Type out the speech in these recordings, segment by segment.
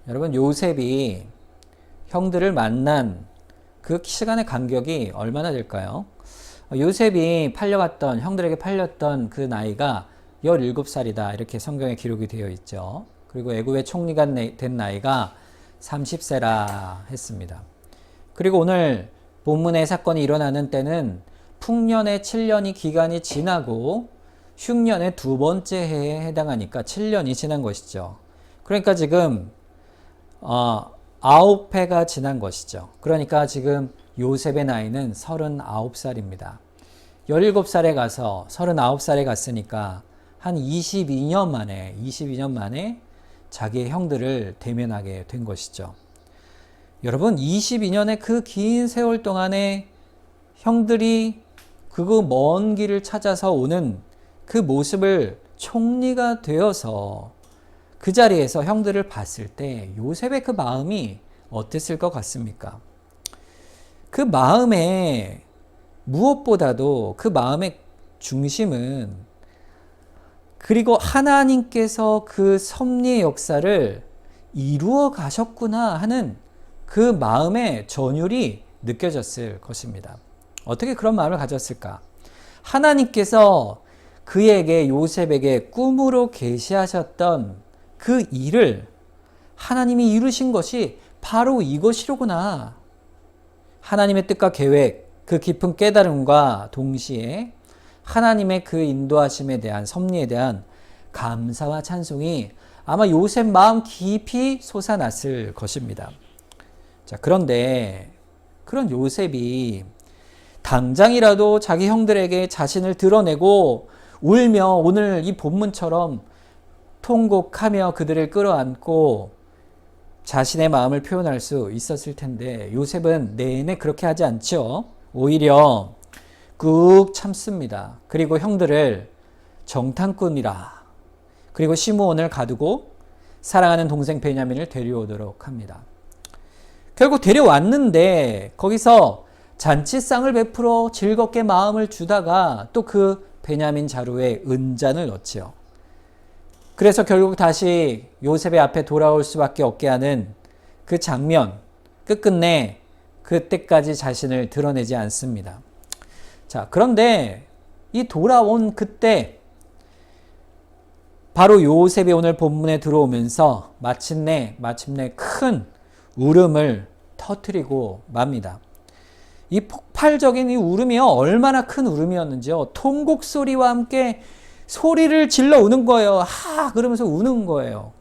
여러분, 요셉이 형들을 만난 그 시간의 간격이 얼마나 될까요? 요셉이 팔려갔던, 형들에게 팔렸던 그 나이가 17살이다. 이렇게 성경에 기록이 되어 있죠. 그리고 애굽의 총리가 된 나이가 30세라 했습니다. 그리고 오늘 본문의 사건이 일어나는 때는 풍년의 7년이 기간이 지나고 흉년의 두 번째 해에 해당하니까 7년이 지난 것이죠. 그러니까 지금 9해가 지난 것이죠. 그러니까 지금 요셉의 나이는 39살입니다. 17살에 가서 39살에 갔으니까 한 22년 만에 자기의 형들을 대면하게 된 것이죠. 여러분, 22년의 그 긴 세월 동안에 형들이 그 먼 길을 찾아서 오는 그 모습을 총리가 되어서 그 자리에서 형들을 봤을 때 요셉의 그 마음이 어땠을 것 같습니까? 그 마음에 무엇보다도 그 마음의 중심은 그리고 하나님께서 그 섭리의 역사를 이루어 가셨구나 하는 그 마음의 전율이 느껴졌을 것입니다. 어떻게 그런 마음을 가졌을까? 하나님께서 그에게 요셉에게 꿈으로 계시하셨던 그 일을 하나님이 이루신 것이 바로 이것이로구나. 하나님의 뜻과 계획, 그 깊은 깨달음과 동시에 하나님의 그 인도하심에 대한 섭리에 대한 감사와 찬송이 아마 요셉 마음 깊이 솟아났을 것입니다. 자, 그런데 그런 요셉이 당장이라도 자기 형들에게 자신을 드러내고 울며 오늘 이 본문처럼 통곡하며 그들을 끌어안고 자신의 마음을 표현할 수 있었을 텐데 요셉은 내내 그렇게 하지 않죠. 오히려 꾹 참습니다. 그리고 형들을 정탐꾼이라 그리고 시므온을 가두고 사랑하는 동생 베냐민을 데려오도록 합니다. 결국 데려왔는데 거기서 잔치상을 베풀어 즐겁게 마음을 주다가 또 그 베냐민 자루에 은잔을 넣지요. 그래서 결국 다시 요셉의 앞에 돌아올 수밖에 없게 하는 그 장면, 끝끝내 그때까지 자신을 드러내지 않습니다. 자, 그런데 이 돌아온 그때 바로 요셉이 오늘 본문에 들어오면서 마침내 큰 울음을 터뜨리고 맙니다. 이 폭발적인 이 울음이요, 얼마나 큰 울음이었는지요. 통곡 소리와 함께 소리를 질러 우는 거예요. 하! 그러면서 우는 거예요.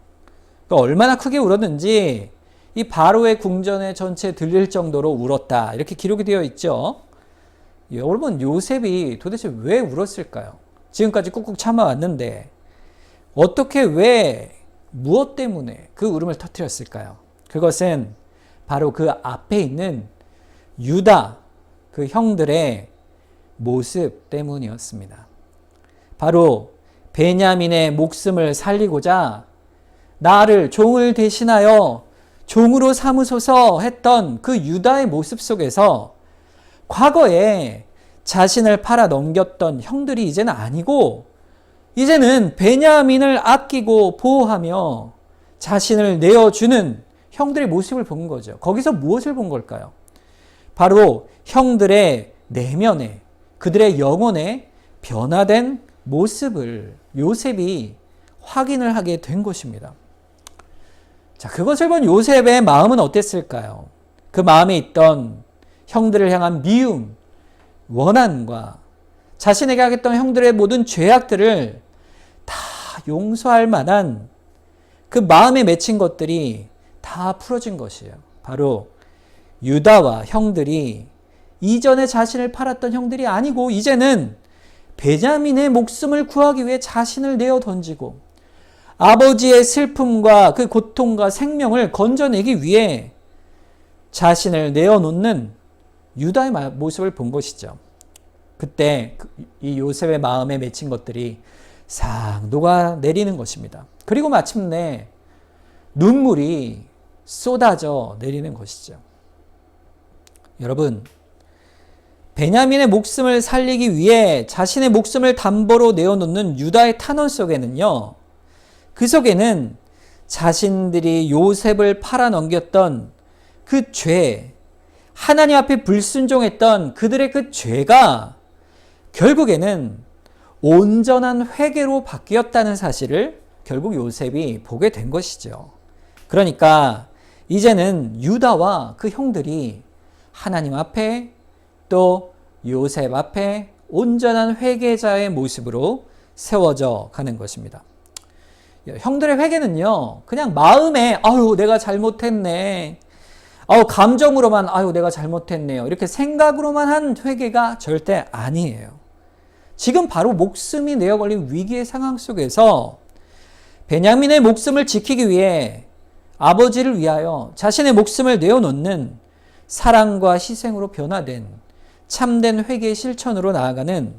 그러니까 얼마나 크게 울었는지 이 바로의 궁전에 전체에 들릴 정도로 울었다. 이렇게 기록이 되어 있죠. 여러분, 요셉이 도대체 왜 울었을까요? 지금까지 꾹꾹 참아왔는데 어떻게 무엇 때문에 그 울음을 터뜨렸을까요? 그것은 바로 그 앞에 있는 유다 그 형들의 모습 때문이었습니다. 바로 베냐민의 목숨을 살리고자 나를 종을 대신하여 종으로 삼으소서 했던 그 유다의 모습 속에서 과거에 자신을 팔아 넘겼던 형들이 이제는 아니고 이제는 베냐민을 아끼고 보호하며 자신을 내어주는 형들의 모습을 본 거죠. 거기서 무엇을 본 걸까요? 바로 형들의 내면에 그들의 영혼에 변화된 모습을 요셉이 확인을 하게 된 것입니다. 자, 그것을 본 요셉의 마음은 어땠을까요? 그 마음에 있던 형들을 향한 미움, 원한과 자신에게 하겠던 형들의 모든 죄악들을 다 용서할 만한 그 마음에 맺힌 것들이 다 풀어진 것이에요. 바로 유다와 형들이 이전에 자신을 팔았던 형들이 아니고 이제는 베냐민의 목숨을 구하기 위해 자신을 내어 던지고 아버지의 슬픔과 그 고통과 생명을 건져내기 위해 자신을 내어놓는 유다의 모습을 본 것이죠. 그때 이 요셉의 마음에 맺힌 것들이 싹 녹아내리는 것입니다. 그리고 마침내 눈물이 쏟아져 내리는 것이죠. 여러분, 베냐민의 목숨을 살리기 위해 자신의 목숨을 담보로 내어놓는 유다의 탄원 속에는요, 그 속에는 자신들이 요셉을 팔아넘겼던 그 죄, 하나님 앞에 불순종했던 그들의 그 죄가 결국에는 온전한 회개로 바뀌었다는 사실을 결국 요셉이 보게 된 것이죠. 그러니까 이제는 유다와 그 형들이 하나님 앞에 또 요셉 앞에 온전한 회개자의 모습으로 세워져 가는 것입니다. 형들의 회개는요, 그냥 마음에 아유 내가 잘못했네, 감정으로만 아유 내가 잘못했네요, 이렇게 생각으로만 한 회개가 절대 아니에요. 지금 바로 목숨이 내어 걸린 위기의 상황 속에서 베냐민의 목숨을 지키기 위해 아버지를 위하여 자신의 목숨을 내어놓는 사랑과 희생으로 변화된 참된 회개의 실천으로 나아가는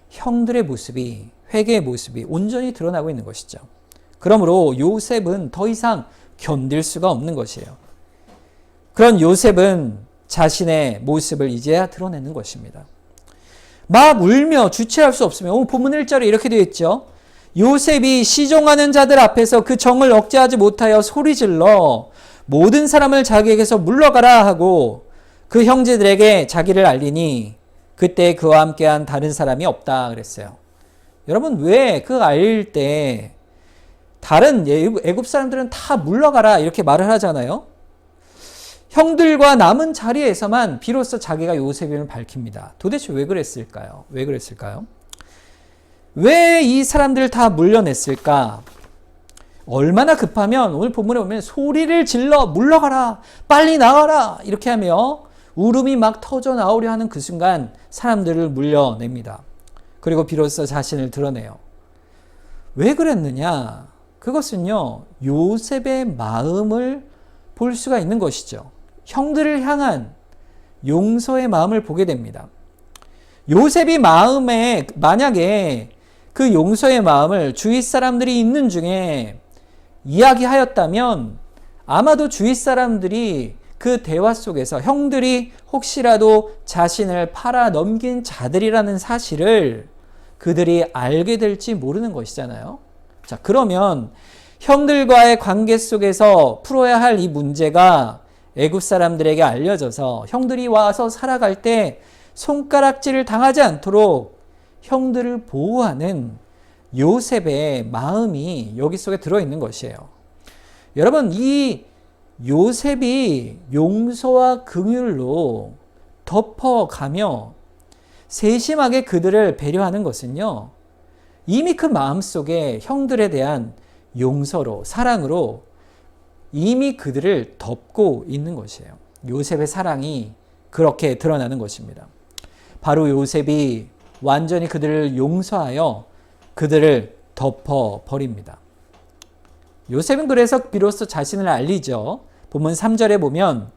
형들의 모습이, 회개의 모습이 온전히 드러나고 있는 것이죠. 그러므로 요셉은 더 이상 견딜 수가 없는 것이에요. 그런 요셉은 자신의 모습을 이제야 드러내는 것입니다. 막 울며 주체할 수 없으며, 오늘 본문 1절에 이렇게 되어 있죠. 요셉이 시종하는 자들 앞에서 그 정을 억제하지 못하여 소리질러 모든 사람을 자기에게서 물러가라 하고 그 형제들에게 자기를 알리니 그때 그와 함께한 다른 사람이 없다 그랬어요. 여러분, 왜 그 알릴 때 다른 애굽 사람들은 다 물러가라 이렇게 말을 하잖아요. 형들과 남은 자리에서만 비로소 자기가 요셉임을 밝힙니다. 도대체 왜 그랬을까요? 왜 그랬을까요? 왜 이 사람들을 다 물려냈을까? 얼마나 급하면 오늘 본문에 보면 소리를 질러 물러가라, 빨리 나가라 이렇게 하며 울음이 막 터져 나오려 하는 그 순간 사람들을 물려냅니다. 그리고 비로소 자신을 드러내요. 왜 그랬느냐? 그것은요, 요셉의 마음을 볼 수가 있는 것이죠. 형들을 향한 용서의 마음을 보게 됩니다. 요셉이 마음에 만약에 그 용서의 마음을 주위 사람들이 있는 중에 이야기하였다면 아마도 주위 사람들이 그 대화 속에서 형들이 혹시라도 자신을 팔아 넘긴 자들이라는 사실을 그들이 알게 될지 모르는 것이잖아요. 자, 그러면 형들과의 관계 속에서 풀어야 할 이 문제가 애굽 사람들에게 알려져서 형들이 와서 살아갈 때 손가락질을 당하지 않도록 형들을 보호하는 요셉의 마음이 여기 속에 들어있는 것이에요. 여러분, 이 요셉이 용서와 긍휼로 덮어가며 세심하게 그들을 배려하는 것은요, 이미 그 마음속에 형들에 대한 용서로, 사랑으로 이미 그들을 덮고 있는 것이에요. 요셉의 사랑이 그렇게 드러나는 것입니다. 바로 요셉이 완전히 그들을 용서하여 그들을 덮어버립니다. 요셉은 그래서 비로소 자신을 알리죠. 본문 3절에 보면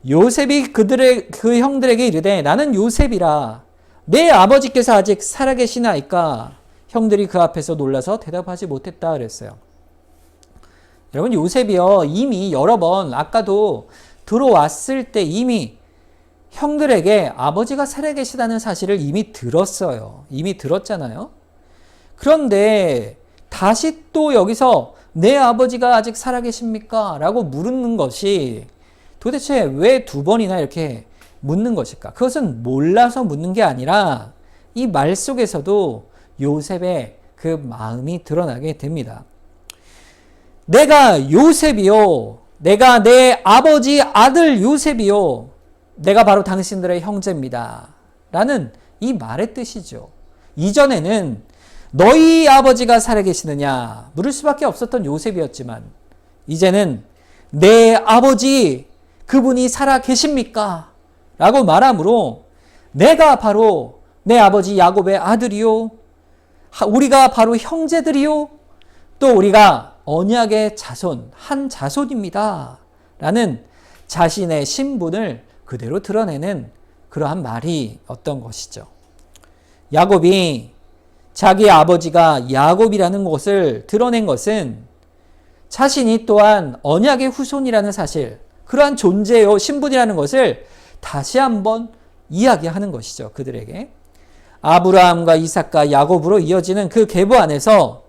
요셉이 그 형들에게 이르되 나는 요셉이라 내 아버지께서 아직 살아계시나이까? 형들이 그 앞에서 놀라서 대답하지 못했다 그랬어요. 여러분, 요셉이요, 이미 여러 번 아까도 들어왔을 때 이미 형들에게 아버지가 살아계시다는 사실을 이미 들었어요. 이미 들었잖아요. 그런데 다시 또 여기서 내 아버지가 아직 살아계십니까? 라고 물는 것이 도대체 왜 두 번이나 이렇게 묻는 것일까? 그것은 몰라서 묻는 게 아니라 이 말 속에서도 요셉의 그 마음이 드러나게 됩니다. 내가 요셉이요, 내가 내 아버지 아들 요셉이요, 내가 바로 당신들의 형제입니다 라는 이 말의 뜻이죠. 이전에는 너희 아버지가 살아계시느냐 물을 수밖에 없었던 요셉이었지만 이제는 내 아버지 그분이 살아계십니까? 라고 말함으로 내가 바로 내 아버지 야곱의 아들이요, 우리가 바로 형제들이요, 또 우리가 언약의 자손, 한 자손입니다 라는 자신의 신분을 그대로 드러내는 그러한 말이 어떤 것이죠. 야곱이 자기 아버지가 야곱이라는 것을 드러낸 것은 자신이 또한 언약의 후손이라는 사실, 그러한 존재요, 신분이라는 것을 다시 한번 이야기하는 것이죠. 그들에게. 아브라함과 이삭과 야곱으로 이어지는 그 계보 안에서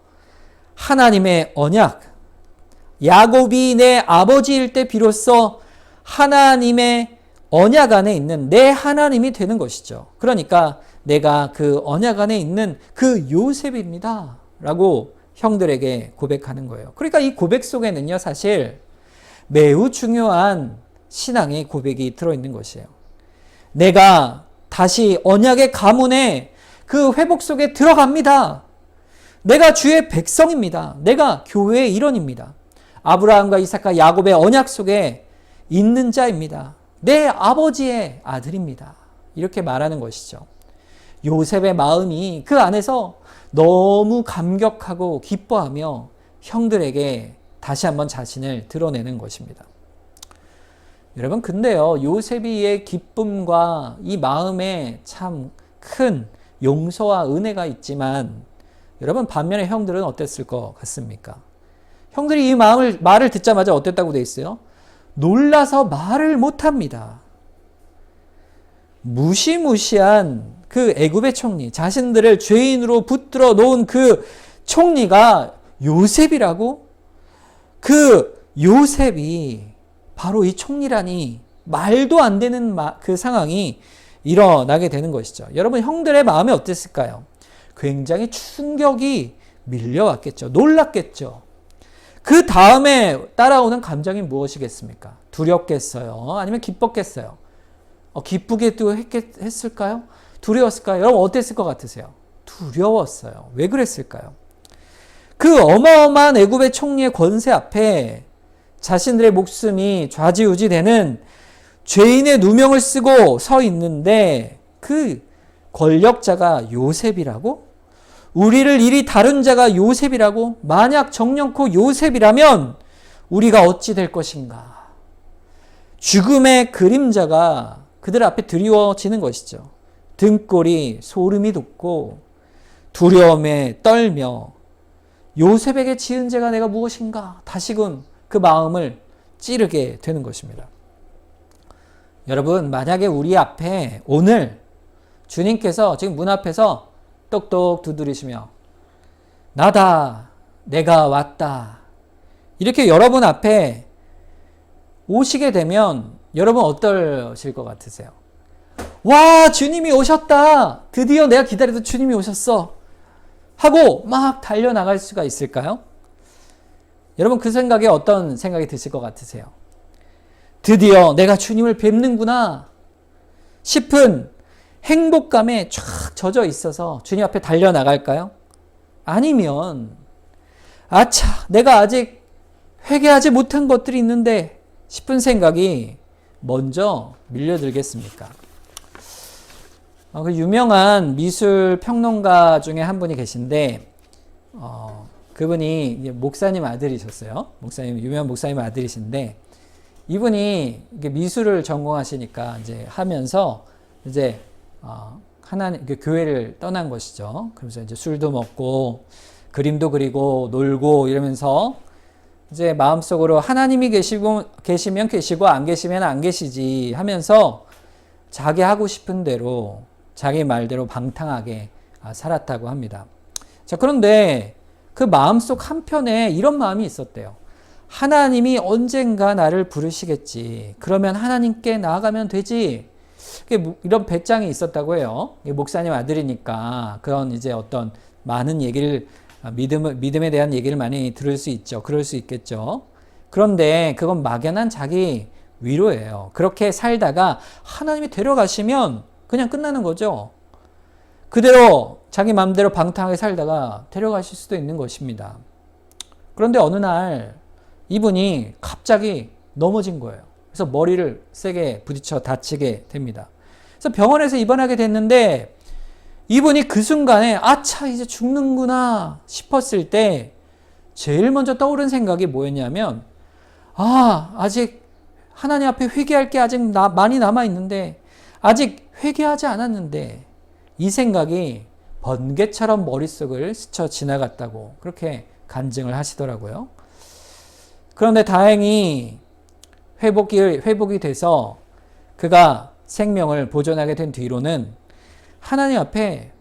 하나님의 언약, 야곱이 내 아버지일 때 비로소 하나님의 언약 안에 있는 내 하나님이 되는 것이죠. 그러니까 내가 그 언약 안에 있는 그 요셉입니다 라고 형들에게 고백하는 거예요. 그러니까 이 고백 속에는요, 사실 매우 중요한 신앙의 고백이 들어있는 것이에요. 내가 다시 언약의 가문에 그 회복 속에 들어갑니다. 내가 주의 백성입니다. 내가 교회의 일원입니다. 아브라함과 이삭과 야곱의 언약 속에 있는 자입니다. 내 아버지의 아들입니다. 이렇게 말하는 것이죠. 요셉의 마음이 그 안에서 너무 감격하고 기뻐하며 형들에게 다시 한번 자신을 드러내는 것입니다. 여러분, 근데요, 요셉이 이 기쁨과 이 마음에 참 큰 용서와 은혜가 있지만, 여러분, 반면에 형들은 어땠을 것 같습니까? 형들이 이 말을 듣자마자 어땠다고 돼 있어요? 놀라서 말을 못합니다. 무시무시한 그 애굽의 총리, 자신들을 죄인으로 붙들어 놓은 그 총리가 요셉이라고? 그 요셉이 바로 이 총리라니 말도 안 되는 그 상황이 일어나게 되는 것이죠. 여러분, 형들의 마음이 어땠을까요? 굉장히 충격이 밀려왔겠죠. 놀랐겠죠. 그 다음에 따라오는 감정이 무엇이겠습니까? 두렵겠어요? 아니면 기뻤겠어요? 기쁘게도 했을까요? 두려웠을까요? 여러분, 어땠을 것 같으세요? 두려웠어요. 왜 그랬을까요? 그 어마어마한 애굽의 총리의 권세 앞에 자신들의 목숨이 좌지우지되는 죄인의 누명을 쓰고 서 있는데, 그 권력자가 요셉이라고? 우리를 이리 다룬 자가 요셉이라고? 만약 정령코 요셉이라면 우리가 어찌 될 것인가? 죽음의 그림자가 그들 앞에 드리워지는 것이죠. 등골이 소름이 돋고 두려움에 떨며 요셉에게 지은 죄가 내가 무엇인가? 다시금 그 마음을 찌르게 되는 것입니다. 여러분, 만약에 우리 앞에 오늘 주님께서 지금 문 앞에서 똑똑 두드리시며 나다, 내가 왔다, 이렇게 여러분 앞에 오시게 되면 여러분 어떠실 것 같으세요? 와, 주님이 오셨다, 드디어 내가 기다리던 주님이 오셨어 하고 막 달려나갈 수가 있을까요? 여러분, 그 생각에 어떤 생각이 드실 것 같으세요? 드디어 내가 주님을 뵙는구나 싶은 행복감에 쫙 젖어 있어서 주님 앞에 달려나갈까요? 아니면 아차, 내가 아직 회개하지 못한 것들이 있는데 싶은 생각이 먼저 밀려들겠습니까? 그 유명한 미술 평론가 중에 한 분이 계신데, 그분이 목사님 아들이셨어요. 유명한 목사님 아들이신데, 이분이 미술을 전공하시니까 이제 하면서 이제 하나님 교회를 떠난 것이죠. 그래서 이제 술도 먹고 그림도 그리고 놀고 이러면서 이제 마음속으로 하나님이 계시면 계시고 안 계시면 안 계시지 하면서 자기 하고 싶은 대로 자기 말대로 방탕하게 살았다고 합니다. 자, 그런데 그 마음속 한편에 이런 마음이 있었대요. 하나님이 언젠가 나를 부르시겠지. 그러면 하나님께 나아가면 되지. 이런 배짱이 있었다고 해요. 목사님 아들이니까 그런 이제 어떤 많은 얘기를, 믿음에 대한 얘기를 많이 들을 수 있죠. 그럴 수 있겠죠. 그런데 그건 막연한 자기 위로예요. 그렇게 살다가 하나님이 데려가시면 그냥 끝나는 거죠. 그대로 자기 마음대로 방탕하게 살다가 데려가실 수도 있는 것입니다. 그런데 어느 날 이분이 갑자기 넘어진 거예요. 그래서 머리를 세게 부딪혀 다치게 됩니다. 그래서 병원에서 입원하게 됐는데 이분이 그 순간에 아차, 이제 죽는구나 싶었을 때 제일 먼저 떠오른 생각이 뭐였냐면, 아직 하나님 앞에 회개할 게 아직 많이 남아있는데, 아직 회개하지 않았는데, 이 생각이 번개처럼 머릿속을 스쳐 지나갔다고 그렇게 간증을 하시더라고요. 그런데 다행히 회복이 돼서 그가 생명을 보존하게 된 뒤로는 하나님 앞에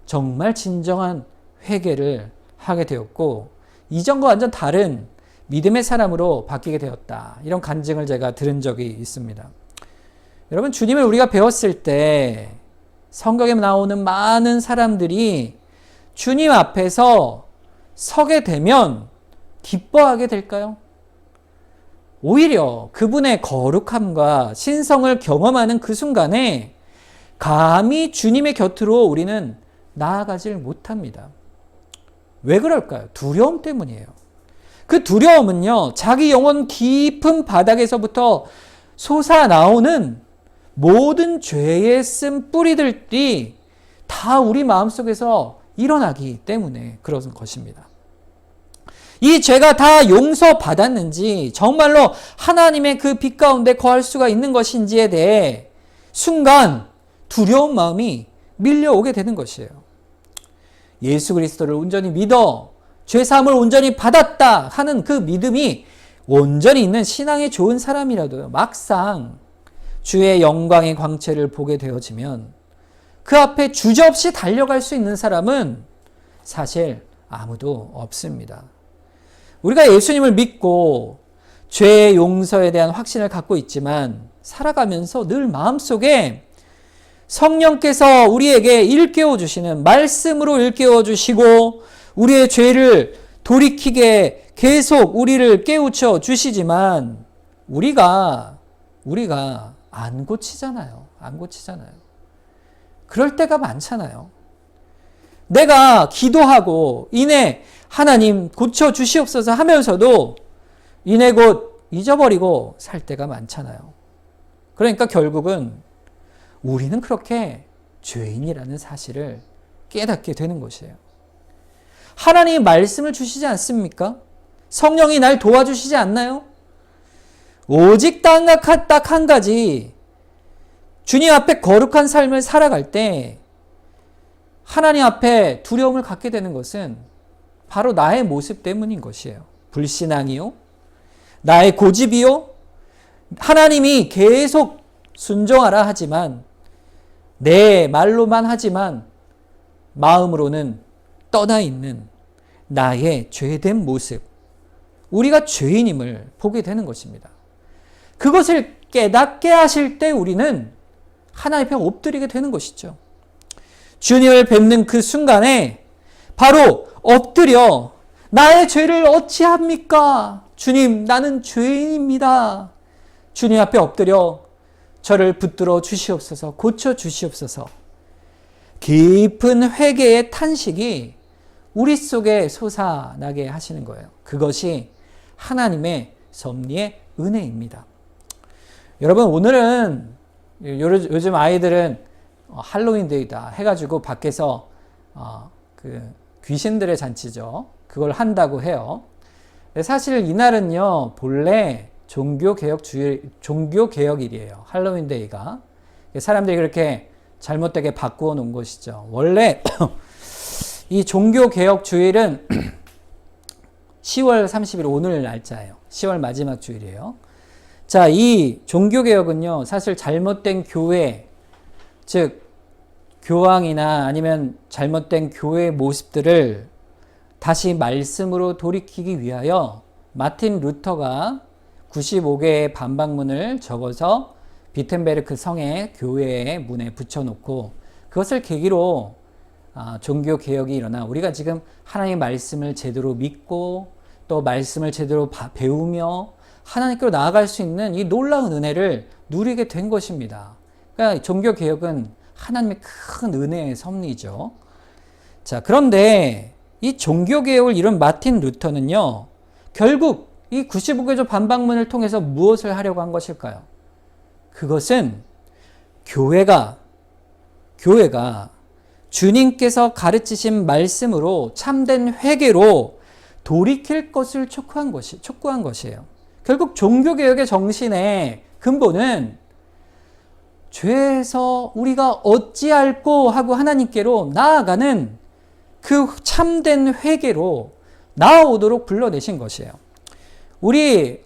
정말 진정한 회개를 하게 되었고, 이전과 완전 다른 믿음의 사람으로 바뀌게 되었다. 이런 간증을 제가 들은 적이 있습니다. 여러분, 주님을 우리가 배웠을 때 성경에 나오는 많은 사람들이 주님 앞에서 서게 되면 기뻐하게 될까요? 오히려 그분의 거룩함과 신성을 경험하는 그 순간에 감히 주님의 곁으로 우리는 나아가질 못합니다. 왜 그럴까요? 두려움 때문이에요. 그 두려움은요, 자기 영혼 깊은 바닥에서부터 솟아나오는 모든 죄의 쓴 뿌리들이 다 우리 마음속에서 일어나기 때문에 그런 것입니다. 이 죄가 다 용서받았는지, 정말로 하나님의 그 빛 가운데 거할 수가 있는 것인지에 대해 순간 두려운 마음이 밀려오게 되는 것이에요. 예수 그리스도를 온전히 믿어 죄사함을 온전히 받았다 하는 그 믿음이 온전히 있는 신앙이 좋은 사람이라도요, 막상 주의 영광의 광채를 보게 되어지면 그 앞에 주저없이 달려갈 수 있는 사람은 사실 아무도 없습니다. 우리가 예수님을 믿고 죄의 용서에 대한 확신을 갖고 있지만 살아가면서 늘 마음속에 성령께서 우리에게 일깨워 주시는 말씀으로 일깨워 주시고 우리의 죄를 돌이키게 계속 우리를 깨우쳐 주시지만 우리가 안 고치잖아요. 안 고치잖아요. 그럴 때가 많잖아요. 내가 기도하고 이내 하나님 고쳐 주시옵소서 하면서도 이내 곧 잊어버리고 살 때가 많잖아요. 그러니까 결국은 우리는 그렇게 죄인이라는 사실을 깨닫게 되는 것이에요. 하나님이 말씀을 주시지 않습니까? 성령이 날 도와주시지 않나요? 오직 딱 한 가지, 주님 앞에 거룩한 삶을 살아갈 때 하나님 앞에 두려움을 갖게 되는 것은 바로 나의 모습 때문인 것이에요. 불신앙이요, 나의 고집이요, 하나님이 계속 순종하라 하지만 내 말로만 하지만 마음으로는 떠나 있는 나의 죄된 모습, 우리가 죄인임을 보게 되는 것입니다. 그것을 깨닫게 하실 때 우리는 하나님 앞에 엎드리게 되는 것이죠. 주님을 뵙는 그 순간에 바로 엎드려 나의 죄를 어찌합니까? 주님, 나는 죄인입니다. 주님 앞에 엎드려 저를 붙들어 주시옵소서, 고쳐 주시옵소서. 깊은 회개의 탄식이 우리 속에 솟아나게 하시는 거예요. 그것이 하나님의 섭리의 은혜입니다. 여러분, 오늘은 요즘 아이들은 할로윈 데이다 해가지고 밖에서 그 귀신들의 잔치죠. 그걸 한다고 해요. 사실 이날은요, 본래 종교개혁일이에요. 할로윈 데이가. 사람들이 그렇게 잘못되게 바꾸어 놓은 것이죠. 원래 이 종교개혁 주일은 10월 30일 오늘 날짜예요. 10월 마지막 주일이에요. 자, 이 종교개혁은요, 사실 잘못된 교회, 즉 교황이나 아니면 잘못된 교회의 모습들을 다시 말씀으로 돌이키기 위하여 마틴 루터가 95개의 반박문을 적어서 비텐베르크 성의 교회의 문에 붙여놓고 그것을 계기로 종교개혁이 일어나 우리가 지금 하나님의 말씀을 제대로 믿고 또 말씀을 제대로 배우며 하나님께로 나아갈 수 있는 이 놀라운 은혜를 누리게 된 것입니다. 그러니까 종교개혁은 하나님의 큰 은혜의 섭리죠. 자, 그런데 이 종교개혁을 이룬 마틴 루터는요, 결국 이 95개조 반박문을 통해서 무엇을 하려고 한 것일까요? 그것은 교회가 주님께서 가르치신 말씀으로 참된 회개로 돌이킬 것을 촉구한 것이에요. 결국 종교개혁의 정신의 근본은 죄에서 우리가 어찌할꼬 하고 하나님께로 나아가는 그 참된 회개로 나아오도록 불러내신 것이에요. 우리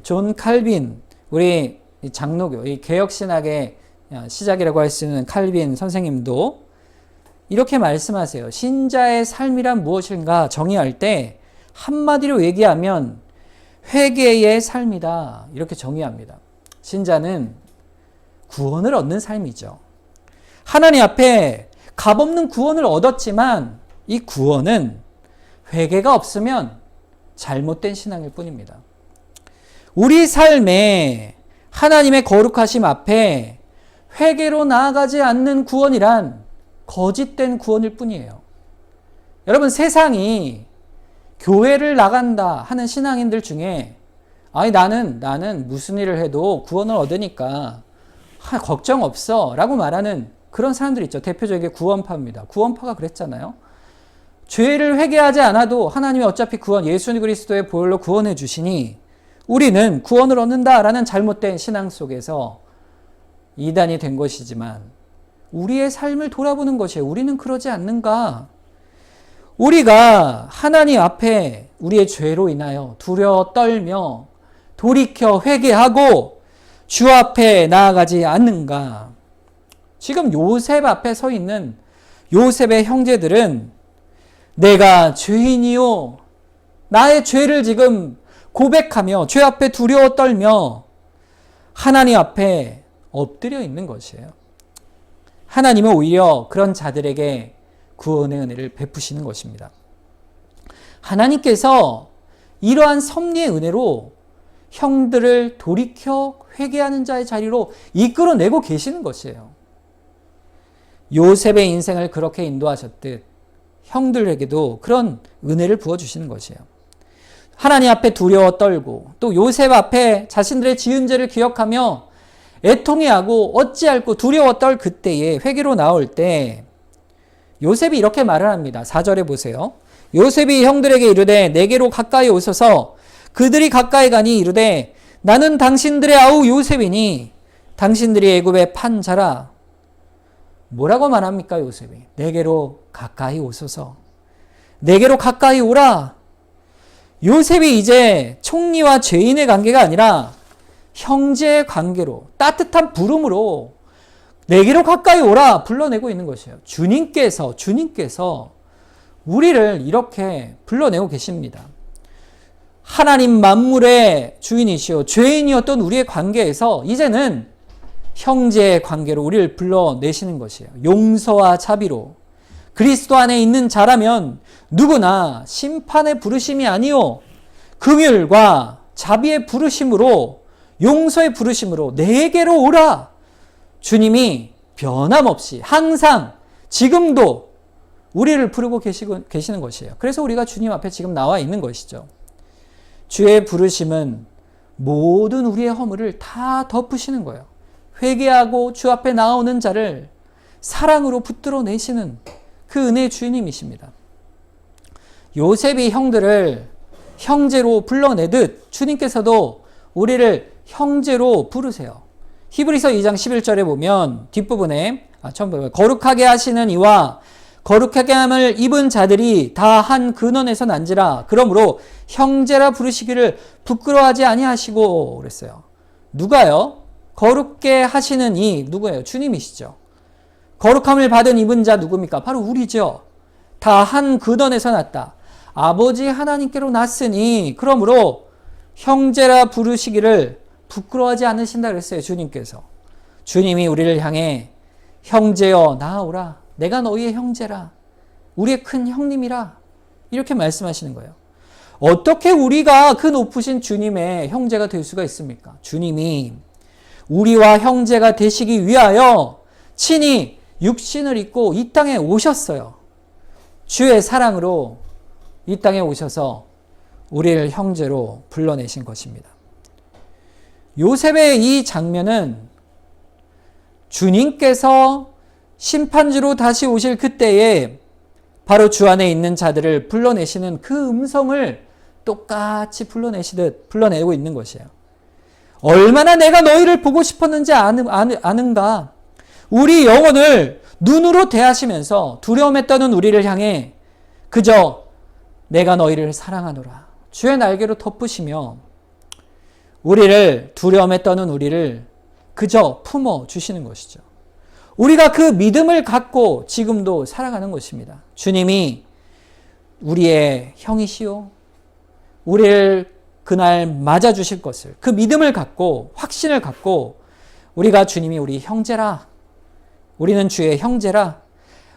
존 칼빈, 우리 장로교, 이 개혁신학의 시작이라고 할 수 있는 칼빈 선생님도 이렇게 말씀하세요. 신자의 삶이란 무엇인가 정의할 때 한마디로 얘기하면 회개의 삶이다. 이렇게 정의합니다. 신자는 구원을 얻는 삶이죠. 하나님 앞에 값없는 구원을 얻었지만 이 구원은 회개가 없으면 잘못된 신앙일 뿐입니다. 우리 삶에 하나님의 거룩하심 앞에 회개로 나아가지 않는 구원이란 거짓된 구원일 뿐이에요. 여러분, 세상이 교회를 나간다 하는 신앙인들 중에 아니 나는 무슨 일을 해도 구원을 얻으니까 걱정 없어 라고 말하는 그런 사람들 있죠. 대표적인 구원파입니다. 구원파가 그랬잖아요. 죄를 회개하지 않아도 하나님이 어차피 예수 그리스도의 보혈로 구원해 주시니 우리는 구원을 얻는다라는 잘못된 신앙 속에서 이단이 된 것이지만 우리의 삶을 돌아보는 것이에요. 우리는 그러지 않는가? 우리가 하나님 앞에 우리의 죄로 인하여 두려워 떨며 돌이켜 회개하고 주 앞에 나아가지 않는가? 지금 요셉 앞에 서 있는 요셉의 형제들은 내가 죄인이요, 나의 죄를 지금 고백하며 죄 앞에 두려워 떨며 하나님 앞에 엎드려 있는 것이에요. 하나님은 오히려 그런 자들에게 구원의 은혜를 베푸시는 것입니다. 하나님께서 이러한 섭리의 은혜로 형들을 돌이켜 회개하는 자의 자리로 이끌어내고 계시는 것이에요. 요셉의 인생을 그렇게 인도하셨듯 형들에게도 그런 은혜를 부어주시는 것이에요. 하나님 앞에 두려워 떨고 또 요셉 앞에 자신들의 지은 죄를 기억하며 애통해하고 어찌할꼬 두려워 떨 그때에 회개로 나올 때 요셉이 이렇게 말을 합니다. 4절에 보세요. 요셉이 형들에게 이르되 내게로 가까이 오소서. 그들이 가까이 가니 이르되 나는 당신들의 아우 요셉이니 당신들이 애굽에 판 자라. 뭐라고 말합니까? 요셉이 내게로 가까이 오소서. 내게로 가까이 오라. 요셉이 이제 총리와 죄인의 관계가 아니라 형제의 관계로 따뜻한 부름으로 내게로 가까이 오라 불러내고 있는 것이에요. 주님께서 우리를 이렇게 불러내고 계십니다. 하나님 만물의 주인이시오 죄인이었던 우리의 관계에서 이제는 형제의 관계로 우리를 불러내시는 것이에요. 용서와 자비로 그리스도 안에 있는 자라면 누구나 심판의 부르심이 아니요 긍휼과 자비의 부르심으로 용서의 부르심으로 내게로 오라. 주님이 변함없이 항상 지금도 우리를 부르고 계시는 것이에요. 그래서 우리가 주님 앞에 지금 나와 있는 것이죠. 주의 부르심은 모든 우리의 허물을 다 덮으시는 거예요. 회개하고 주 앞에 나오는 자를 사랑으로 붙들어 내시는 그 은혜의 주님이십니다. 요셉이 형들을 형제로 불러내듯 주님께서도 우리를 형제로 부르세요. 히브리서 2장 11절에 보면 뒷부분에 처음 보면 거룩하게 하시는 이와 거룩하게 함을 입은 자들이 다 한 근원에서 난지라. 그러므로 형제라 부르시기를 부끄러워하지 아니하시고 그랬어요. 누가요? 거룩게 하시는 이 누구예요? 주님이시죠. 거룩함을 받은 입은 자 누굽니까? 바로 우리죠. 다 한 근원에서 났다. 아버지 하나님께로 났으니 그러므로 형제라 부르시기를 부끄러워하지 않으신다 그랬어요. 주님께서. 주님이 우리를 향해 형제여 나아오라. 내가 너희의 형제라. 우리의 큰 형님이라. 이렇게 말씀하시는 거예요. 어떻게 우리가 그 높으신 주님의 형제가 될 수가 있습니까? 주님이 우리와 형제가 되시기 위하여 친히 육신을 입고 이 땅에 오셨어요. 주의 사랑으로 이 땅에 오셔서 우리를 형제로 불러내신 것입니다. 요셉의 이 장면은 주님께서 심판주로 다시 오실 그때에 바로 주 안에 있는 자들을 불러내시는 그 음성을 똑같이 불러내시듯 불러내고 있는 것이에요. 얼마나 내가 너희를 보고 싶었는지 아는가? 우리 영혼을 눈으로 대하시면서 두려움에 떠는 우리를 향해 그저 내가 너희를 사랑하노라. 주의 날개로 덮으시며 우리를 두려움에 떠는 우리를 그저 품어 주시는 것이죠. 우리가 그 믿음을 갖고 지금도 살아가는 것입니다. 주님이 우리의 형이시요 우리를 그날 맞아주실 것을, 그 믿음을 갖고, 확신을 갖고, 우리가 주님이 우리 형제라, 우리는 주의 형제라,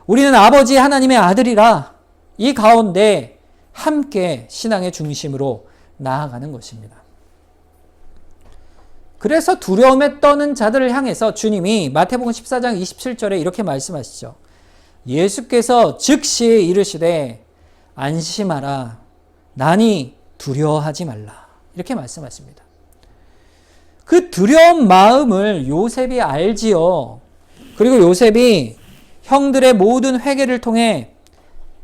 우리는 아버지 하나님의 아들이라, 이 가운데 함께 신앙의 중심으로 나아가는 것입니다. 그래서 두려움에 떠는 자들을 향해서 주님이 마태복음 14장 27절에 이렇게 말씀하시죠. 예수께서 즉시 이르시되 안심하라, 나니 두려워하지 말라, 이렇게 말씀하십니다. 그 두려운 마음을 요셉이 알지요. 그리고 요셉이 형들의 모든 회개를 통해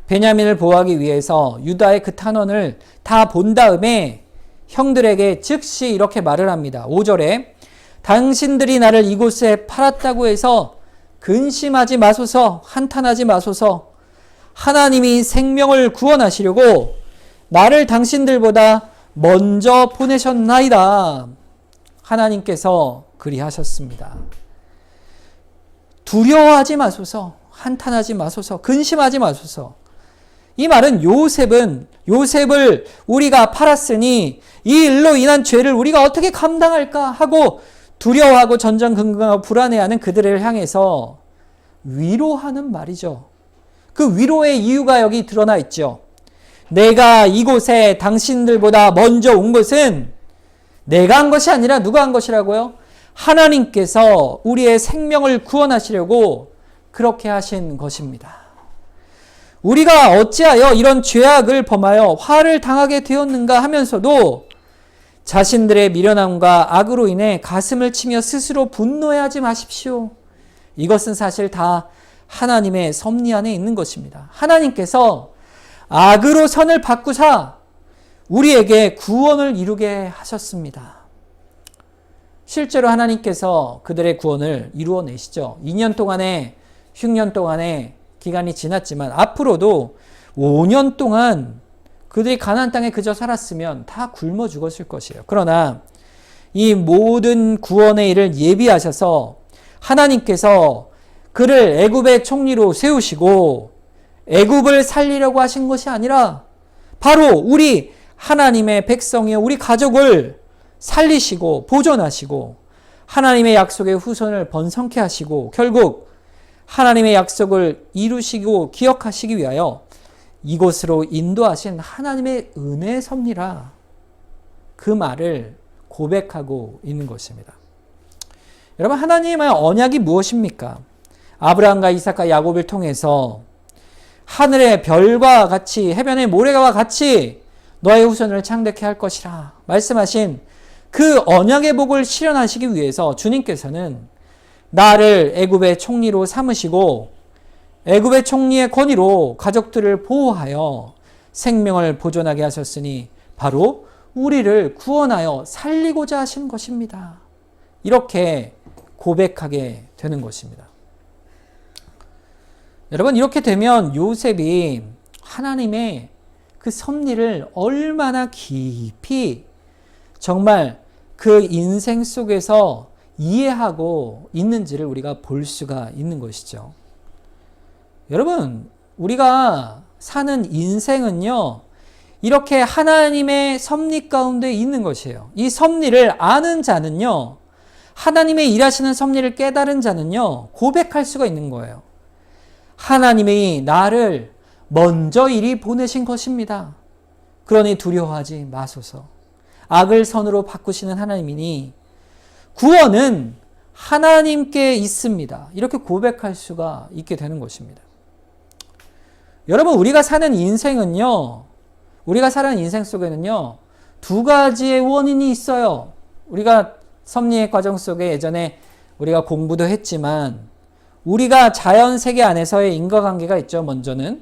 베냐민을 보호하기 위해서 유다의 그 탄원을 다 본 다음에 형들에게 즉시 이렇게 말을 합니다. 5절에 당신들이 나를 이곳에 팔았다고 해서 근심하지 마소서, 한탄하지 마소서. 하나님이 생명을 구원하시려고 나를 당신들보다 먼저 보내셨나이다. 하나님께서 그리하셨습니다. 두려워하지 마소서, 한탄하지 마소서, 근심하지 마소서. 이 말은 요셉을 우리가 팔았으니 이 일로 인한 죄를 우리가 어떻게 감당할까 하고 두려워하고 전전긍긍하고 불안해하는 그들을 향해서 위로하는 말이죠. 그 위로의 이유가 여기 드러나 있죠. 내가 이곳에 당신들보다 먼저 온 것은 내가 한 것이 아니라 누가 한 것이라고요? 하나님께서 우리의 생명을 구원하시려고 그렇게 하신 것입니다. 우리가 어찌하여 이런 죄악을 범하여 화를 당하게 되었는가 하면서도 자신들의 미련함과 악으로 인해 가슴을 치며 스스로 분노해하지 마십시오. 이것은 사실 다 하나님의 섭리 안에 있는 것입니다. 하나님께서 악으로 선을 바꾸사 우리에게 구원을 이루게 하셨습니다. 실제로 하나님께서 그들의 구원을 이루어내시죠. 2년 동안에 6년 동안의 기간이 지났지만 앞으로도 5년 동안 그들이 가나안 땅에 그저 살았으면 다 굶어 죽었을 것이에요. 그러나 이 모든 구원의 일을 예비하셔서 하나님께서 그를 애굽의 총리로 세우시고 애굽을 살리려고 하신 것이 아니라 바로 우리 하나님의 백성이요, 우리 가족을 살리시고 보존하시고 하나님의 약속의 후손을 번성케 하시고 결국 하나님의 약속을 이루시고 기억하시기 위하여 이곳으로 인도하신 하나님의 은혜의 섭리라, 그 말을 고백하고 있는 것입니다. 여러분, 하나님의 언약이 무엇입니까? 아브라함과 이삭과 야곱을 통해서 하늘의 별과 같이 해변의 모래와 같이 너의 후손을 창대케 할 것이라 말씀하신 그 언약의 복을 실현하시기 위해서 주님께서는 나를 애굽의 총리로 삼으시고 애굽의 총리의 권위로 가족들을 보호하여 생명을 보존하게 하셨으니 바로 우리를 구원하여 살리고자 하신 것입니다. 이렇게 고백하게 되는 것입니다. 여러분, 이렇게 되면 요셉이 하나님의 그 섭리를 얼마나 깊이 정말 그 인생 속에서 이해하고 있는지를 우리가 볼 수가 있는 것이죠. 여러분, 우리가 사는 인생은요, 이렇게 하나님의 섭리 가운데 있는 것이에요. 이 섭리를 아는 자는요, 하나님의 일하시는 섭리를 깨달은 자는요, 고백할 수가 있는 거예요. 하나님이 나를 먼저 이리 보내신 것입니다. 그러니 두려워하지 마소서. 악을 선으로 바꾸시는 하나님이니 구원은 하나님께 있습니다. 이렇게 고백할 수가 있게 되는 것입니다. 여러분, 우리가 사는 인생은요, 우리가 사는 인생 속에는요, 두 가지의 원인이 있어요. 우리가 섭리의 과정 속에 예전에 우리가 공부도 했지만 우리가 자연 세계 안에서의 인과관계가 있죠. 먼저는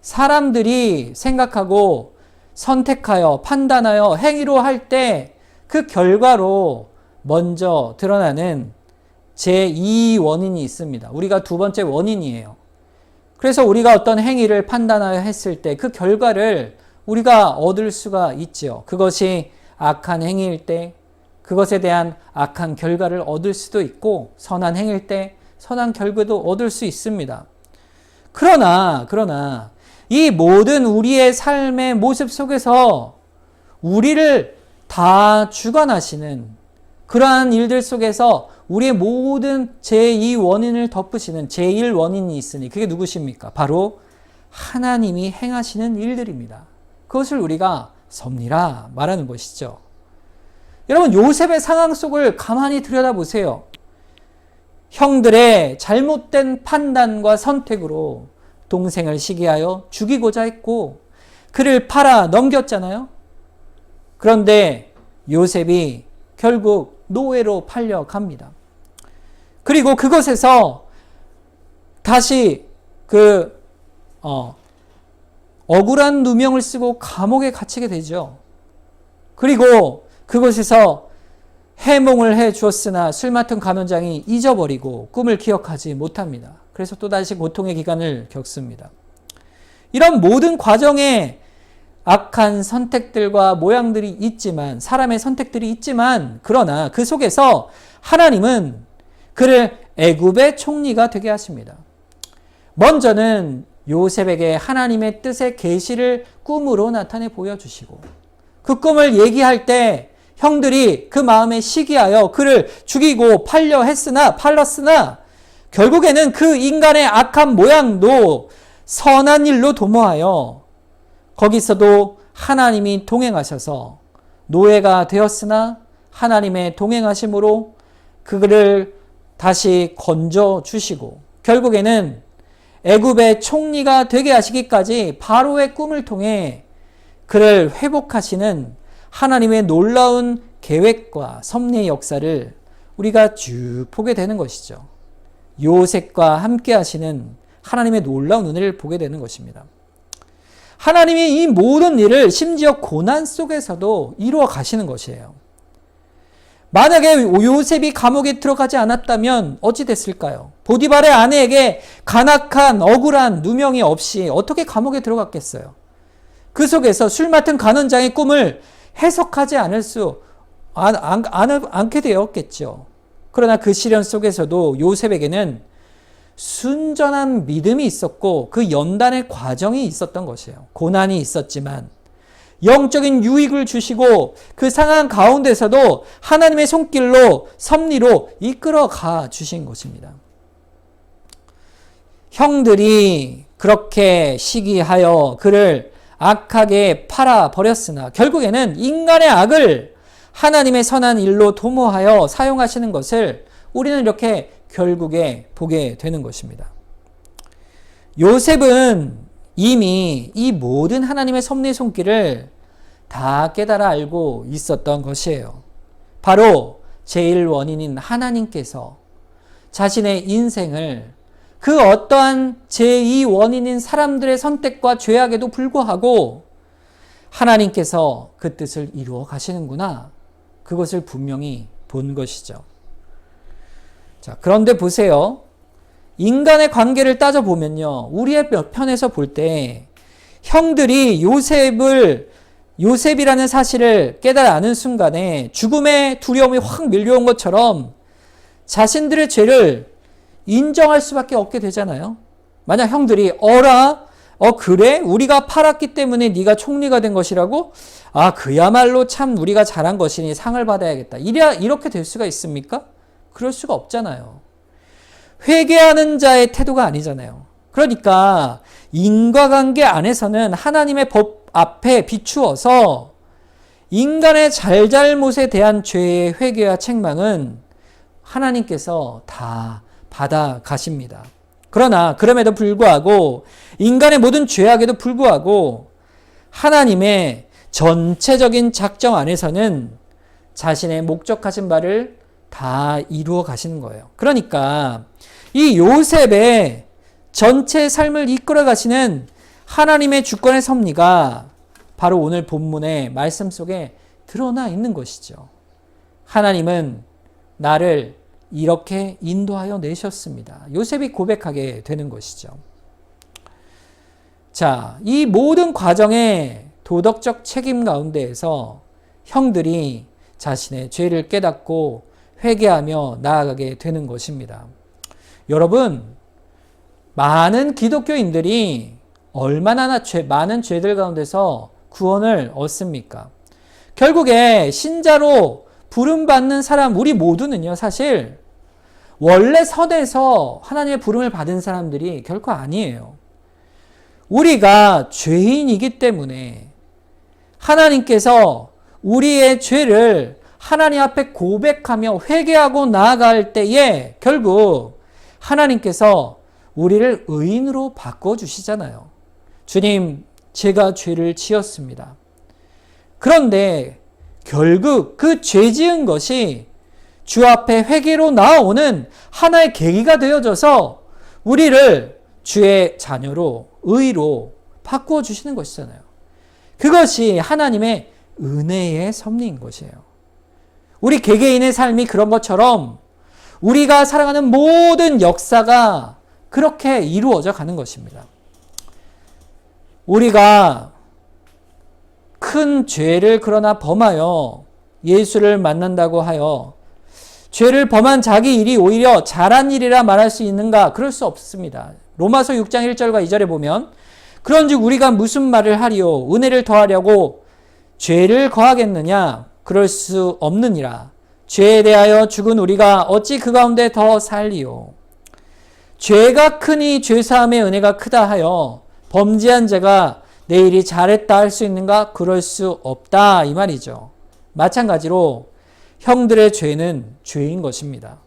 사람들이 생각하고 선택하여 판단하여 행위로 할 때 그 결과로 먼저 드러나는 제2 원인이 있습니다. 우리가 두 번째 원인이에요. 그래서 우리가 어떤 행위를 판단하여 했을 때 그 결과를 우리가 얻을 수가 있죠. 그것이 악한 행위일 때 그것에 대한 악한 결과를 얻을 수도 있고 선한 행위일 때 선한 결과도 얻을 수 있습니다. 그러나 이 모든 우리의 삶의 모습 속에서 우리를 다 주관하시는 그러한 일들 속에서 우리의 모든 제2 원인을 덮으시는 제1 원인이 있으니 그게 누구십니까? 바로 하나님이 행하시는 일들입니다. 그것을 우리가 섭리라 말하는 것이죠. 여러분, 요셉의 상황 속을 가만히 들여다보세요. 형들의 잘못된 판단과 선택으로 동생을 시기하여 죽이고자 했고 그를 팔아 넘겼잖아요. 그런데 요셉이 결국 노예로 팔려갑니다. 그리고 그것에서 다시 억울한 누명을 쓰고 감옥에 갇히게 되죠. 그리고 그곳에서 해몽을 해 주었으나 술 맡은 간원장이 잊어버리고 꿈을 기억하지 못합니다. 그래서 또다시 고통의 기간을 겪습니다. 이런 모든 과정에 악한 선택들과 모양들이 있지만, 사람의 선택들이 있지만, 그러나 그 속에서 하나님은 그를 애굽의 총리가 되게 하십니다. 먼저는 요셉에게 하나님의 뜻의 계시를 꿈으로 나타내 보여주시고 그 꿈을 얘기할 때 형들이 그 마음에 시기하여 그를 죽이고 팔렀으나 결국에는 그 인간의 악한 모양도 선한 일로 도모하여 거기서도 하나님이 동행하셔서 노예가 되었으나 하나님의 동행하심으로 그를 다시 건져 주시고 결국에는 애굽의 총리가 되게 하시기까지 바로의 꿈을 통해 그를 회복하시는 하나님의 놀라운 계획과 섭리의 역사를 우리가 쭉 보게 되는 것이죠. 요셉과 함께 하시는 하나님의 놀라운 은혜를 보게 되는 것입니다. 하나님이 이 모든 일을 심지어 고난 속에서도 이루어 가시는 것이에요. 만약에 요셉이 감옥에 들어가지 않았다면 어찌 됐을까요? 보디발의 아내에게 간악한 억울한 누명이 없이 어떻게 감옥에 들어갔겠어요? 그 속에서 술 맡은 간원장의 꿈을 해석하지 않게 되었겠죠. 그러나 그 시련 속에서도 요셉에게는 순전한 믿음이 있었고 그 연단의 과정이 있었던 것이에요. 고난이 있었지만 영적인 유익을 주시고 그 상황 가운데서도 하나님의 손길로 섭리로 이끌어가 주신 것입니다. 형들이 그렇게 시기하여 그를 악하게 팔아버렸으나 결국에는 인간의 악을 하나님의 선한 일로 도모하여 사용하시는 것을 우리는 이렇게 결국에 보게 되는 것입니다. 요셉은 이미 이 모든 하나님의 섭리의 손길을 다 깨달아 알고 있었던 것이에요. 바로 제일 원인인 하나님께서 자신의 인생을 그 어떠한 제2 원인인 사람들의 선택과 죄악에도 불구하고 하나님께서 그 뜻을 이루어 가시는구나. 그것을 분명히 본 것이죠. 자, 그런데 보세요. 인간의 관계를 따져보면요. 우리의 편에서 볼 때 형들이 요셉이라는 사실을 깨달아 아는 순간에 죽음의 두려움이 확 밀려온 것처럼 자신들의 죄를 인정할 수밖에 없게 되잖아요. 만약 형들이 그래? 우리가 팔았기 때문에 네가 총리가 된 것이라고? 그야말로 참 우리가 잘한 것이니 상을 받아야겠다. 이렇게 될 수가 있습니까? 그럴 수가 없잖아요. 회개하는 자의 태도가 아니잖아요. 그러니까 인과관계 안에서는 하나님의 법 앞에 비추어서 인간의 잘잘못에 대한 죄의 회개와 책망은 하나님께서 다 받아가십니다. 그러나 그럼에도 불구하고 인간의 모든 죄악에도 불구하고 하나님의 전체적인 작정 안에서는 자신의 목적하신 바를 다 이루어 가시는 거예요. 그러니까 이 요셉의 전체 삶을 이끌어 가시는 하나님의 주권의 섭리가 바로 오늘 본문의 말씀 속에 드러나 있는 것이죠. 하나님은 나를 이렇게 인도하여 내셨습니다. 요셉이 고백하게 되는 것이죠. 자, 이 모든 과정의 도덕적 책임 가운데에서 형들이 자신의 죄를 깨닫고 회개하며 나아가게 되는 것입니다. 여러분, 많은 기독교인들이 얼마나 많은 죄들 가운데서 구원을 얻습니까? 결국에 신자로 부름받는 사람 우리 모두는요, 사실 원래 선에서 하나님의 부름을 받은 사람들이 결코 아니에요. 우리가 죄인이기 때문에 하나님께서 우리의 죄를 하나님 앞에 고백하며 회개하고 나아갈 때에 결국 하나님께서 우리를 의인으로 바꿔주시잖아요. 주님, 제가 죄를 지었습니다. 그런데 결국 그 죄 지은 것이 주 앞에 회개로 나아오는 하나의 계기가 되어져서 우리를 주의 자녀로, 의로 바꾸어 주시는 것이잖아요. 그것이 하나님의 은혜의 섭리인 것이에요. 우리 개개인의 삶이 그런 것처럼 우리가 살아가는 모든 역사가 그렇게 이루어져 가는 것입니다. 우리가 큰 죄를 그러나 범하여 예수를 만난다고 하여 죄를 범한 자기 일이 오히려 잘한 일이라 말할 수 있는가? 그럴 수 없습니다. 로마서 6장 1절과 2절에 보면 그런즉 우리가 무슨 말을 하리요? 은혜를 더하려고 죄를 거하겠느냐? 그럴 수 없느니라. 죄에 대하여 죽은 우리가 어찌 그 가운데 더 살리요? 죄가 크니 죄사함의 은혜가 크다 하여 범죄한 자가 내 일이 잘했다 할 수 있는가? 그럴 수 없다 이 말이죠. 마찬가지로 형들의 죄는 죄인 것입니다.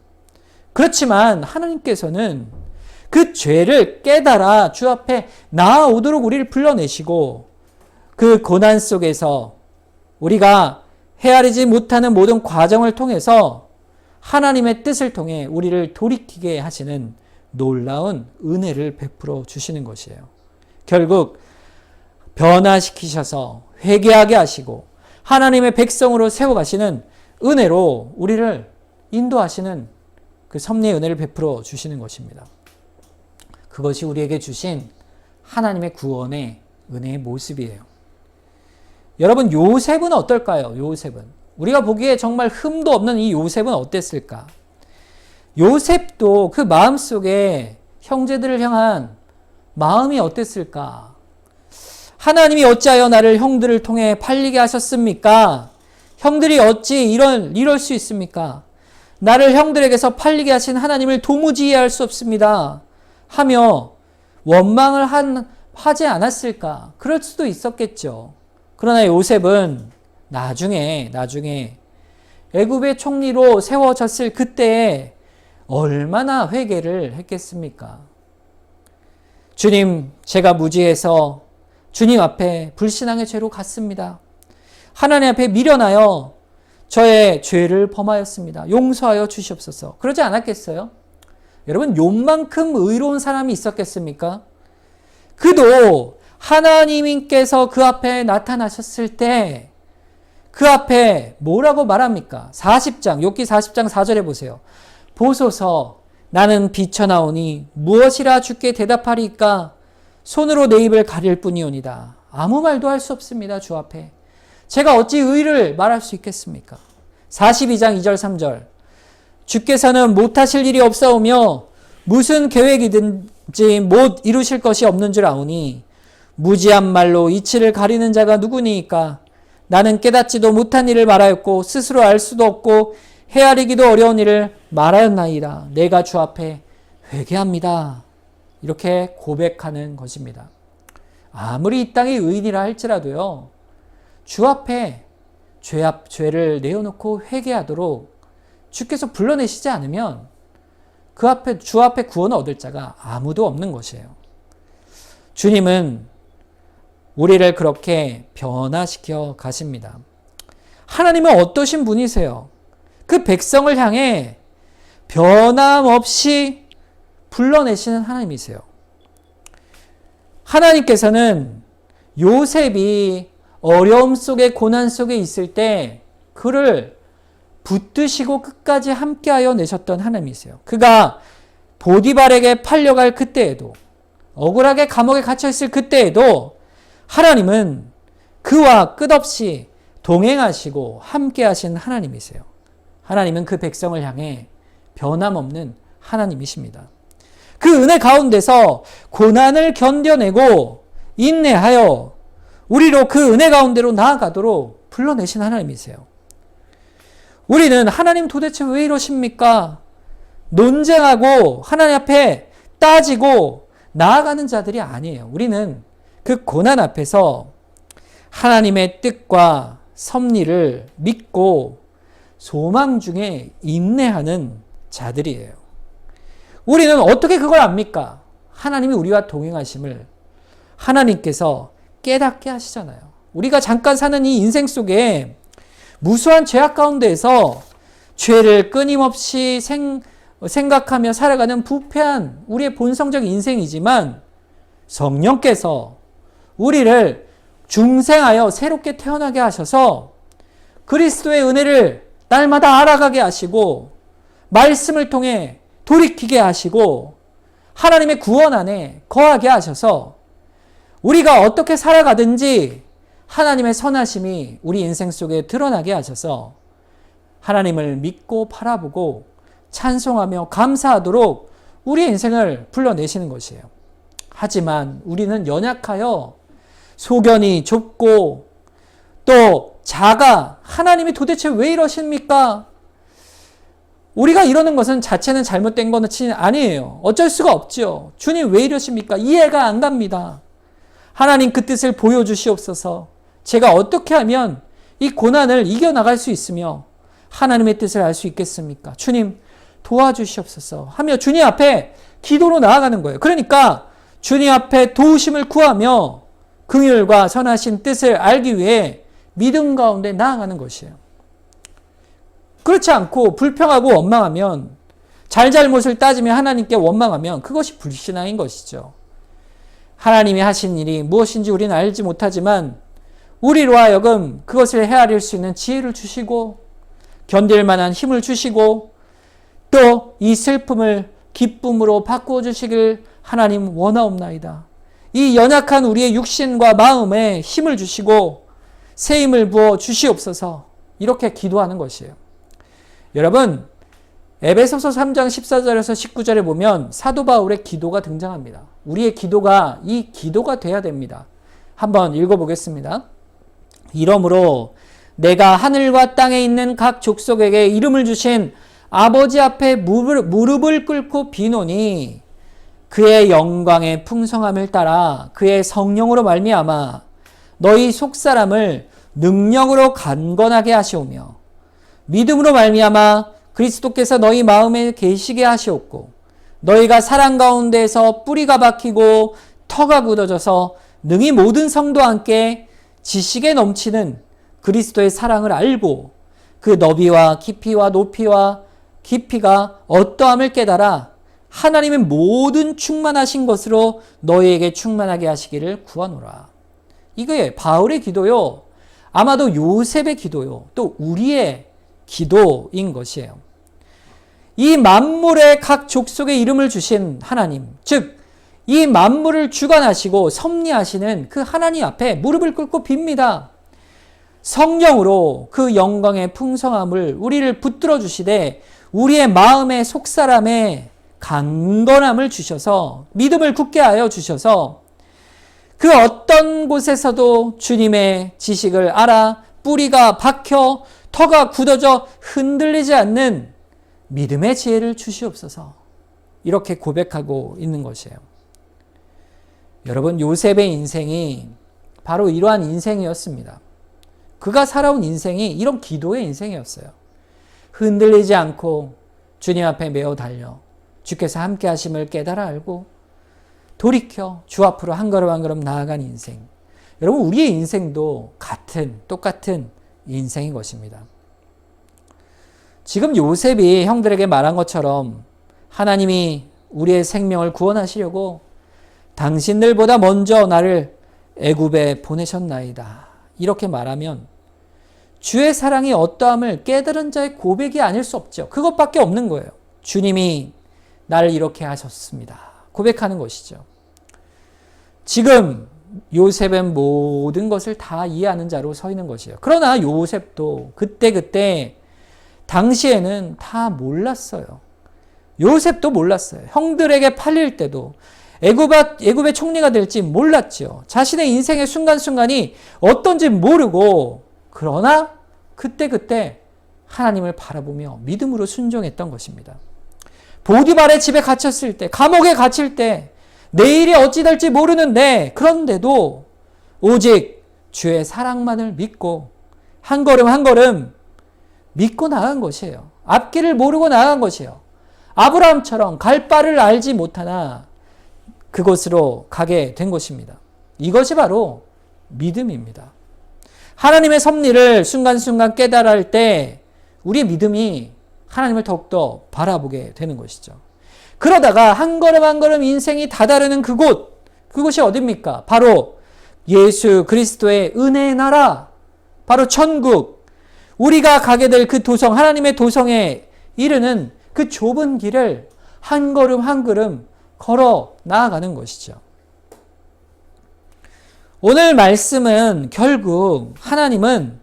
그렇지만 하나님께서는 그 죄를 깨달아 주 앞에 나아오도록 우리를 불러내시고 그 고난 속에서 우리가 헤아리지 못하는 모든 과정을 통해서 하나님의 뜻을 통해 우리를 돌이키게 하시는 놀라운 은혜를 베풀어 주시는 것이에요. 결국 변화시키셔서 회개하게 하시고 하나님의 백성으로 세워가시는 은혜로 우리를 인도하시는 그 섭리의 은혜를 베풀어 주시는 것입니다. 그것이 우리에게 주신 하나님의 구원의 은혜의 모습이에요. 여러분, 요셉은 어떨까요? 요셉은 우리가 보기에 정말 흠도 없는 이 요셉은 어땠을까? 요셉도 그 마음속에 형제들을 향한 마음이 어땠을까? 하나님이 어찌하여 나를 형들을 통해 팔리게 하셨습니까? 형들이 어찌 이럴 수 있습니까? 나를 형들에게서 팔리게 하신 하나님을 도무지 이해할 수 없습니다. 하며 원망을 하지 않았을까? 그럴 수도 있었겠죠. 그러나 요셉은 나중에 애굽의 총리로 세워졌을 그때에 얼마나 회개를 했겠습니까? 주님, 제가 무지해서 주님 앞에 불신앙의 죄로 갔습니다. 하나님 앞에 미련하여 저의 죄를 범하였습니다. 용서하여 주시옵소서. 그러지 않았겠어요? 여러분, 욥만큼 의로운 사람이 있었겠습니까? 그도 하나님께서 그 앞에 나타나셨을 때 그 앞에 뭐라고 말합니까? 40장, 욥기 40장 4절에 보세요. 보소서, 나는 비쳐나오니 무엇이라 주께 대답하리까? 손으로 내 입을 가릴 뿐이오니다. 아무 말도 할 수 없습니다. 주 앞에. 제가 어찌 의를 말할 수 있겠습니까? 42장 2절 3절. 주께서는 못하실 일이 없사오며 무슨 계획이든지 못 이루실 것이 없는 줄 아오니 무지한 말로 이치를 가리는 자가 누구니까? 나는 깨닫지도 못한 일을 말하였고 스스로 알 수도 없고 헤아리기도 어려운 일을 말하였나이다. 내가 주 앞에 회개합니다. 이렇게 고백하는 것입니다. 아무리 이 땅의 의인이라 할지라도요, 주 앞에 죄를 내어놓고 회개하도록 주께서 불러내시지 않으면 주 앞에 구원을 얻을 자가 아무도 없는 것이에요. 주님은 우리를 그렇게 변화시켜 가십니다. 하나님은 어떠신 분이세요? 그 백성을 향해 변함없이 불러내시는 하나님이세요. 하나님께서는 요셉이 어려움 속에 고난 속에 있을 때 그를 붙드시고 끝까지 함께하여 내셨던 하나님이세요. 그가 보디발에게 팔려갈 그때에도, 억울하게 감옥에 갇혀있을 그때에도 하나님은 그와 끝없이 동행하시고 함께하신 하나님이세요. 하나님은 그 백성을 향해 변함없는 하나님이십니다. 그 은혜 가운데서 고난을 견뎌내고 인내하여 우리로 그 은혜 가운데로 나아가도록 불러내신 하나님이세요. 우리는 하나님 도대체 왜 이러십니까? 논쟁하고 하나님 앞에 따지고 나아가는 자들이 아니에요. 우리는 그 고난 앞에서 하나님의 뜻과 섭리를 믿고 소망 중에 인내하는 자들이에요. 우리는 어떻게 그걸 압니까? 하나님이 우리와 동행하심을 하나님께서 깨닫게 하시잖아요. 우리가 잠깐 사는 이 인생 속에 무수한 죄악 가운데에서 죄를 끊임없이 생각하며 살아가는 부패한 우리의 본성적 인생이지만 성령께서 우리를 중생하여 새롭게 태어나게 하셔서 그리스도의 은혜를 날마다 알아가게 하시고 말씀을 통해 돌이키게 하시고 하나님의 구원 안에 거하게 하셔서 우리가 어떻게 살아가든지 하나님의 선하심이 우리 인생 속에 드러나게 하셔서 하나님을 믿고 바라보고 찬송하며 감사하도록 우리의 인생을 불러내시는 것이에요. 하지만 우리는 연약하여 소견이 좁고 또 작아 하나님이 도대체 왜 이러십니까? 우리가 이러는 것은 자체는 잘못된 것은 아니에요. 어쩔 수가 없죠. 주님 왜 이러십니까? 이해가 안 갑니다. 하나님 그 뜻을 보여주시옵소서. 제가 어떻게 하면 이 고난을 이겨나갈 수 있으며 하나님의 뜻을 알 수 있겠습니까? 주님 도와주시옵소서 하며 주님 앞에 기도로 나아가는 거예요. 그러니까 주님 앞에 도우심을 구하며 긍휼과 선하신 뜻을 알기 위해 믿음 가운데 나아가는 것이에요. 그렇지 않고 불평하고 원망하면 잘잘못을 따지며 하나님께 원망하면 그것이 불신앙인 것이죠. 하나님이 하신 일이 무엇인지 우리는 알지 못하지만 우리로 하여금 그것을 헤아릴 수 있는 지혜를 주시고 견딜 만한 힘을 주시고 또 이 슬픔을 기쁨으로 바꾸어 주시길 하나님 원하옵나이다. 이 연약한 우리의 육신과 마음에 힘을 주시고 새 힘을 부어 주시옵소서 이렇게 기도하는 것이에요. 여러분 에베소서 3장 14절에서 19절에 보면 사도 바울의 기도가 등장합니다. 우리의 기도가 이 기도가 돼야 됩니다. 한번 읽어보겠습니다. 이러므로 내가 하늘과 땅에 있는 각 족속에게 이름을 주신 아버지 앞에 무릎을 꿇고 비노니 그의 영광의 풍성함을 따라 그의 성령으로 말미암아 너희 속사람을 능력으로 강건하게 하시오며 믿음으로 말미암아 그리스도께서 너희 마음에 계시게 하시옵고 너희가 사랑 가운데에서 뿌리가 박히고 터가 굳어져서 능히 모든 성도와 함께 지식에 넘치는 그리스도의 사랑을 알고 그 너비와 깊이와 높이와 깊이가 어떠함을 깨달아 하나님의 모든 충만하신 것으로 너희에게 충만하게 하시기를 구하노라. 이게 바울의 기도요. 아마도 요셉의 기도요. 또 우리의 기도인 것이에요. 이 만물의 각 족속의 이름을 주신 하나님, 즉 이 만물을 주관하시고 섭리하시는 그 하나님 앞에 무릎을 꿇고 빕니다. 성령으로 그 영광의 풍성함을 우리를 붙들어 주시되 우리의 마음의 속사람에 강건함을 주셔서 믿음을 굳게 하여 주셔서 그 어떤 곳에서도 주님의 지식을 알아 뿌리가 박혀 터가 굳어져 흔들리지 않는 믿음의 지혜를 주시옵소서 이렇게 고백하고 있는 것이에요. 여러분 요셉의 인생이 바로 이러한 인생이었습니다. 그가 살아온 인생이 이런 기도의 인생이었어요. 흔들리지 않고 주님 앞에 메어 달려 주께서 함께 하심을 깨달아 알고 돌이켜 주 앞으로 한 걸음 한 걸음 나아간 인생. 여러분 우리의 인생도 똑같은 인생인 것입니다. 지금 요셉이 형들에게 말한 것처럼 하나님이 우리의 생명을 구원하시려고 당신들보다 먼저 나를 애굽에 보내셨나이다. 이렇게 말하면 주의 사랑이 어떠함을 깨달은 자의 고백이 아닐 수 없죠. 그것밖에 없는 거예요. 주님이 나를 이렇게 하셨습니다. 고백하는 것이죠. 지금 요셉은 모든 것을 다 이해하는 자로 서 있는 것이에요. 그러나 요셉도 그때 당시에는 다 몰랐어요. 요셉도 몰랐어요. 형들에게 팔릴 때도 애굽의 총리가 될지 몰랐죠. 자신의 인생의 순간순간이 어떤지 모르고 그러나 그때 하나님을 바라보며 믿음으로 순종했던 것입니다. 보디발의 집에 갇혔을 때, 감옥에 갇힐 때, 내일이 어찌 될지 모르는데, 그런데도 오직 주의 사랑만을 믿고 한 걸음 한 걸음 믿고 나간 것이에요. 앞길을 모르고 나간 것이에요. 아브라함처럼 갈 바를 알지 못하나 그곳으로 가게 된 것입니다. 이것이 바로 믿음입니다. 하나님의 섭리를 순간순간 깨달아 할 때 우리의 믿음이 하나님을 더욱더 바라보게 되는 것이죠. 그러다가 한 걸음 한 걸음 인생이 다다르는 그곳이 어디입니까? 바로 예수 그리스도의 은혜의 나라, 바로 천국, 우리가 가게 될 그 도성, 하나님의 도성에 이르는 그 좁은 길을 한 걸음 한 걸음 걸어 나아가는 것이죠. 오늘 말씀은 결국 하나님은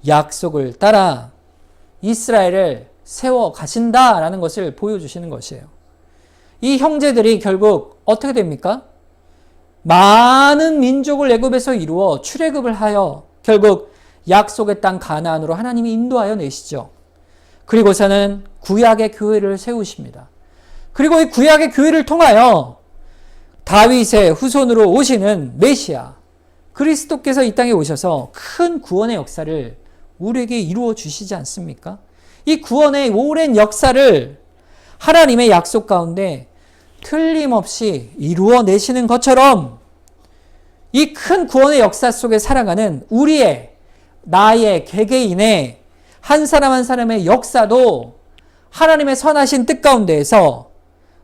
약속을 따라 이스라엘을 세워 가신다라는 것을 보여주시는 것이에요. 이 형제들이 결국 어떻게 됩니까? 많은 민족을 애굽에서 이루어 출애굽을 하여 결국 약속의 땅 가나안으로 하나님이 인도하여 내시죠. 그리고서는 구약의 교회를 세우십니다. 그리고 이 구약의 교회를 통하여 다윗의 후손으로 오시는 메시아 그리스도께서 이 땅에 오셔서 큰 구원의 역사를 우리에게 이루어 주시지 않습니까? 이 구원의 오랜 역사를 하나님의 약속 가운데 틀림없이 이루어 내시는 것처럼 이 큰 구원의 역사 속에 살아가는 나의 개개인의 한 사람 한 사람의 역사도 하나님의 선하신 뜻 가운데에서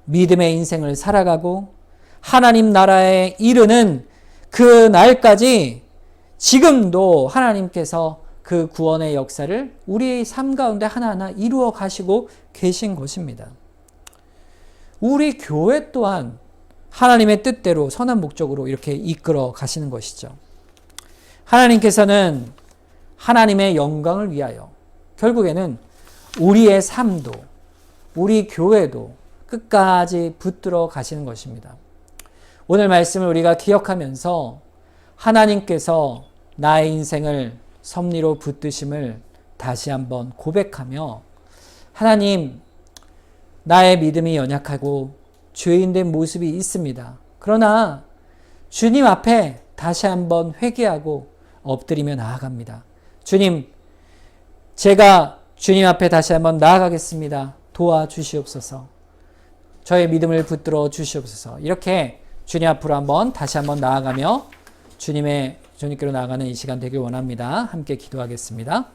믿음의 인생을 살아가고 하나님 나라에 이르는 그 날까지 지금도 하나님께서 그 구원의 역사를 우리의 삶 가운데 하나하나 이루어 가시고 계신 것입니다. 우리 교회 또한 하나님의 뜻대로 선한 목적으로 이렇게 이끌어 가시는 것이죠. 하나님께서는 하나님의 영광을 위하여 결국에는 우리의 삶도 우리 교회도 끝까지 붙들어 가시는 것입니다. 오늘 말씀을 우리가 기억하면서 하나님께서 나의 인생을 섭리로 붙드심을 다시 한번 고백하며 하나님, 나의 믿음이 연약하고 죄인된 모습이 있습니다. 그러나 주님 앞에 다시 한번 회개하고 엎드리며 나아갑니다. 주님, 제가 주님 앞에 다시 한번 나아가겠습니다. 도와주시옵소서. 저의 믿음을 붙들어 주시옵소서. 이렇게 주님 앞으로 다시 한번 나아가며 주님께로 나아가는 이 시간 되길 원합니다. 함께 기도하겠습니다.